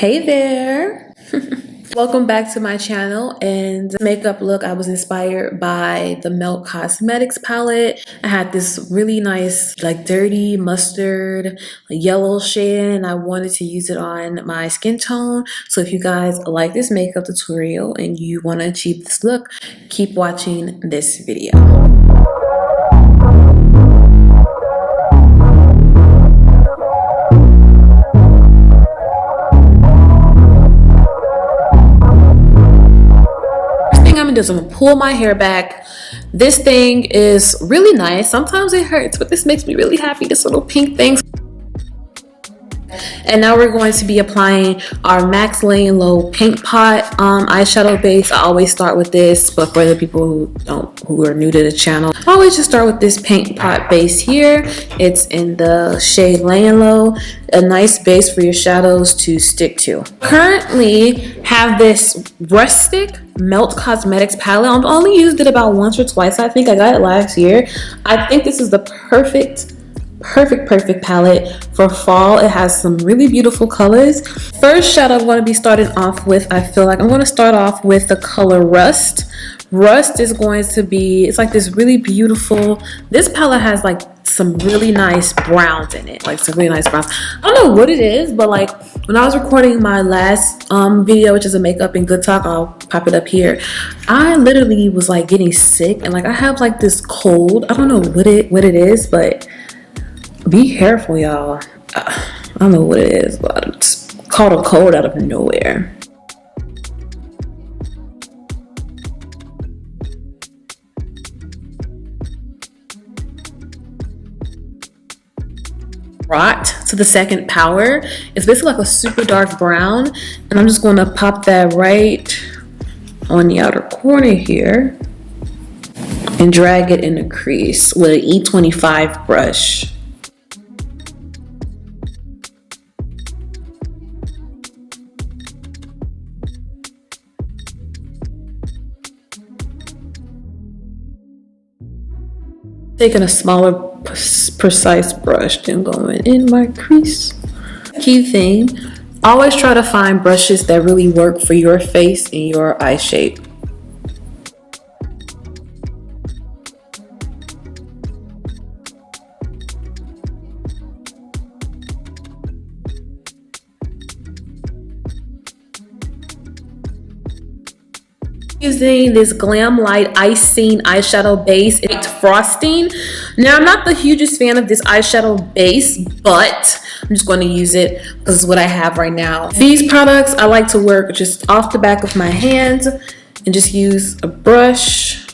Hey there. Welcome back to my channel. And the makeup look, I was inspired by the Melt Cosmetics palette. I had this really nice like dirty mustard yellow shade and I wanted to use it on my skin tone. So if you guys like this makeup tutorial and you want to achieve this look, keep watching this video. I'm gonna pull my hair back. This thing is really nice. Sometimes it hurts, but this makes me really happy. This little pink thing. And now we're going to be applying our Layin Low Paint Pot eyeshadow base. I always start with this, but for the people who are new to the channel, I always just start with this paint pot base here. It's in the shade Layin Low, a nice base for your shadows to stick to. Currently have this Rustic Melt Cosmetics palette. I've only used it about once or twice. I think I got it last year. I think this is the perfect palette for fall. It has some really beautiful colors. First shadow I'm going to be starting off with, I feel like I'm going to start off with the color Rust. Rust is going to be, it's like this really beautiful, this palette has like some really nice browns in it, like some really nice browns. I don't know what it is, but like when I was recording my last video, which is a makeup and good talk, I'll pop it up here, I literally was like getting sick and like I have like this cold. I don't know what it is, but be careful, y'all. I don't know what it is, but it's called a cold out of nowhere. Rott to the second power. It's basically like a super dark brown, and I'm just going to pop that right on the outer corner here and drag it in the crease with an E25 brush. Taking a smaller, precise brush and going in my crease. Key thing, always try to find brushes that really work for your face and your eye shape. Using this Glam Light Icing eyeshadow base. It's frosting. Now I'm not the hugest fan of this eyeshadow base, but I'm just going to use it because it's what I have right now. These products I like to work just off the back of my hands and just use a brush,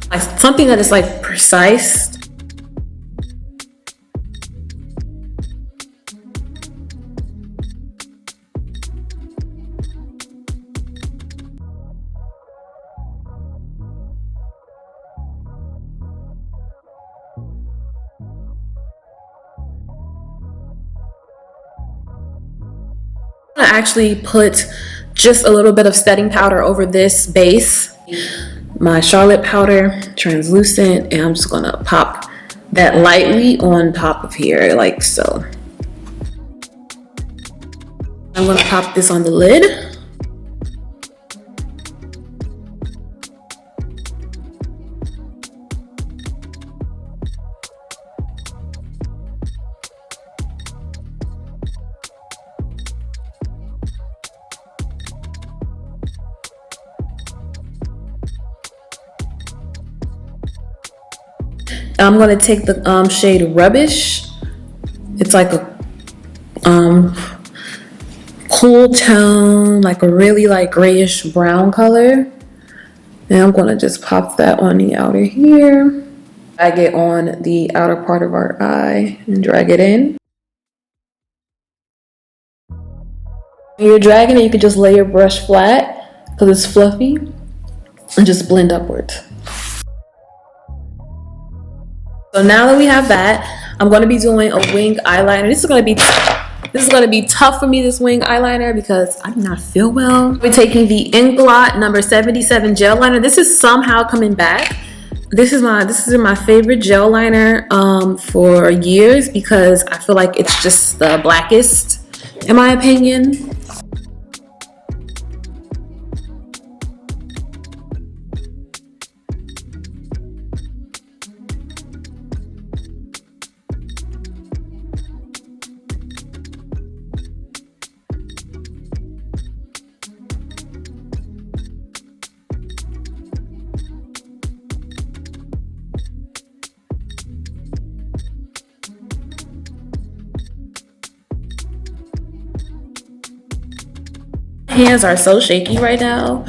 like something that is like precise. I'm gonna actually put just a little bit of setting powder over this base, my Charlotte powder, translucent, and I'm just gonna pop that lightly on top of here like so. I'm gonna pop this on the lid. I'm going to take the shade Rubbish. It's like a cool tone, like a really like grayish brown color. And I'm going to just pop that on the outer here. Drag it on the outer part of our eye and drag it in. When you're dragging it, you can just lay your brush flat because it's fluffy and just blend upwards. So now that we have that, I'm going to be doing a wing eyeliner. This is going to be tough for me, this wing eyeliner, because I do not feel well. We're taking the Inglot number 77 gel liner. This is somehow coming back. This is my favorite gel liner for years because I feel like it's just the blackest in my opinion. Hands are so shaky right now,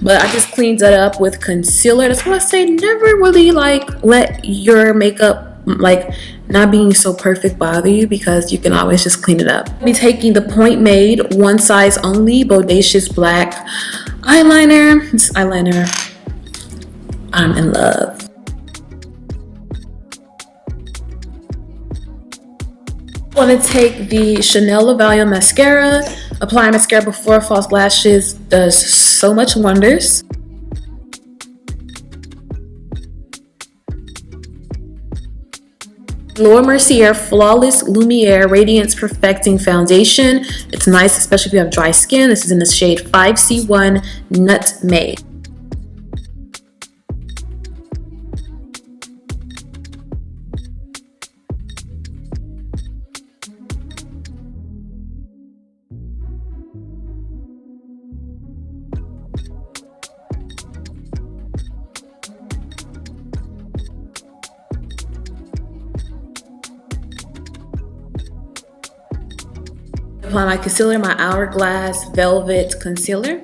but I just cleaned it up with concealer. That's why I say never really like let your makeup like not being so perfect bother you, because you can always just clean it up. I'll be taking the Point Made One Size Only Bodacious Black eyeliner. This eyeliner, I'm in love. I want to take the Chanel La Valium mascara. Applying mascara before false lashes does so much wonders. Mercier Flawless Lumiere Radiance Perfecting Foundation. It's nice, especially if you have dry skin. This is in the shade 5C1 Nutmeg. Apply my concealer, my Hourglass Velvet Concealer.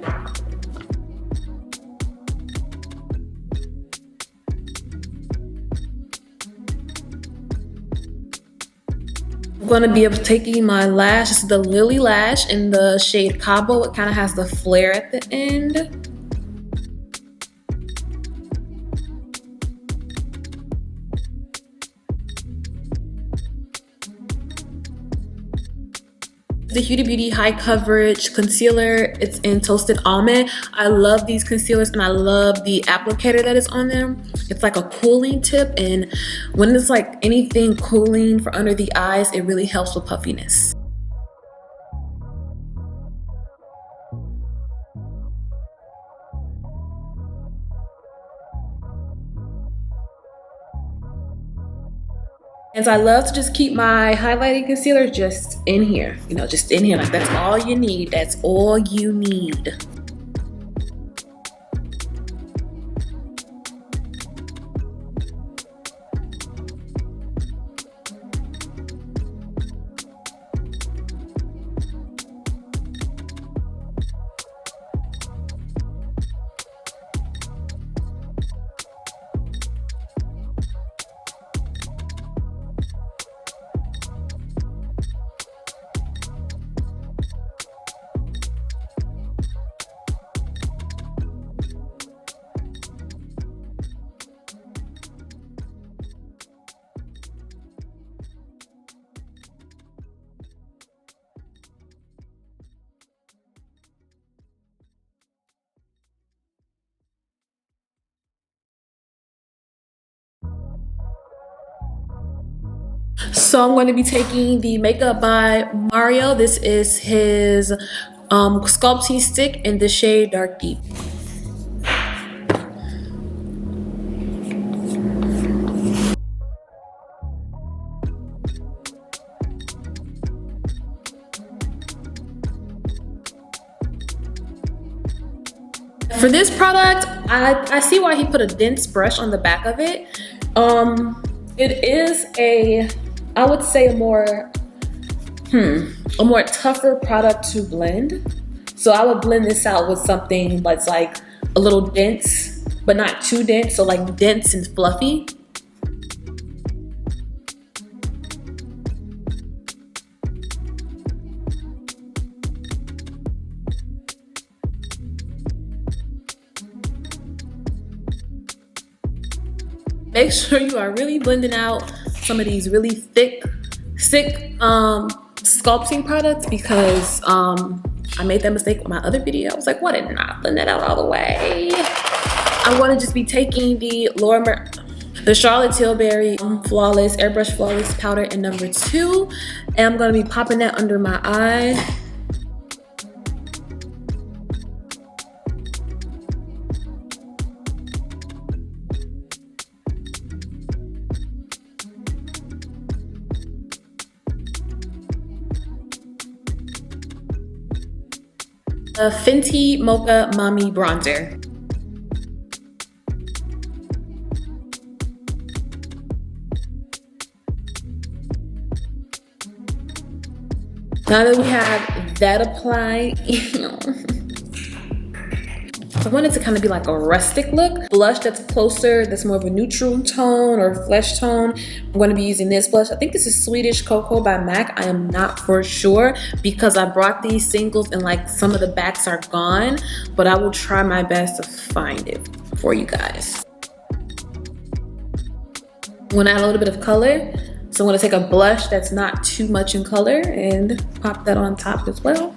I'm going to be taking my lash. This is the Lilly lash in the shade Cabo. It kind of has the flare at the end. The Huda Beauty High Coverage Concealer. It's in Toasted Almond. I love these concealers and I love the applicator that is on them. It's like a cooling tip, and when it's like anything cooling for under the eyes, it really helps with puffiness. And so I love to just keep my highlighting concealer just in here, you know, just in here. Like that's all you need. That's all you need. So I'm going to be taking the Makeup by Mario. This is his sculpting stick in the shade Dark Deep. For this product, I see why he put a dense brush on the back of it. It is a, I would say a more tougher product to blend. So I would blend this out with something that's like a little dense, but not too dense. So like dense and fluffy. Make sure you are really blending out some of these really thick sculpting products, because I made that mistake with my other video. I was like, what, did not blend that out all the way? I'm going to just be taking the Charlotte Tilbury Flawless Airbrush Flawless Powder in number 2, and I'm going to be popping that under my eye. The Fenty Mocha Mami Bronzer. Now that we have that applied, I want it to kind of be like a rustic look. Blush that's closer, that's more of a neutral tone or flesh tone. I'm going to be using this blush. I think this is Swedish Cocoa by MAC. I am not for sure because I brought these singles and like some of the backs are gone, but I will try my best to find it for you guys. I'm going to add a little bit of color. So I'm going to take a blush that's not too much in color and pop that on top as well.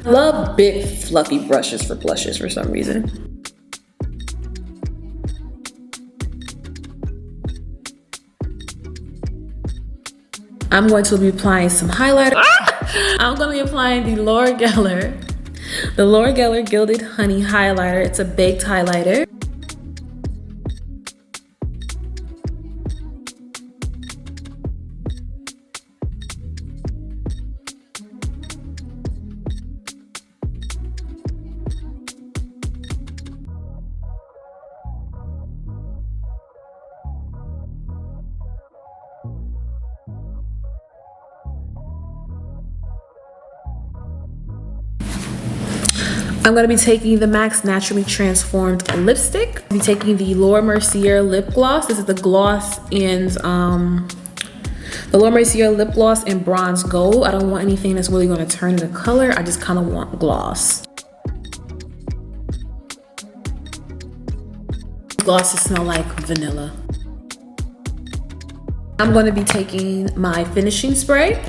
I love big fluffy brushes for blushes for some reason. I'm going to be applying some highlighter. I'm going to be applying the Laura Geller Gilded Honey Highlighter. It's a baked highlighter. I'm going to be taking the MAC's Naturally Transformed lipstick. I'll be taking the Laura Mercier lip gloss. This is the gloss in the Laura Mercier lip gloss in bronze gold. I don't want anything that's really going to turn the color. I just kind of want gloss. Glosses smell like vanilla. I'm going to be taking my finishing spray.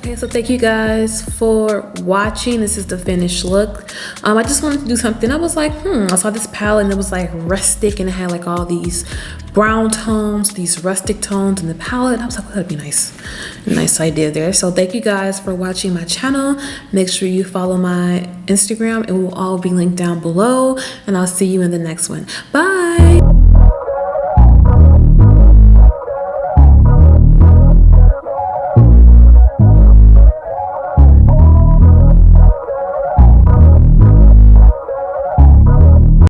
Okay, so thank you guys for watching. This is the finished look. I just wanted to do something. I was like, I saw this palette and it was like rustic and it had like all these brown tones, these rustic tones in the palette. I was like, that'd be nice. Nice idea there. So thank you guys for watching my channel. Make sure you follow my Instagram. It will all be linked down below and I'll see you in the next one. Bye.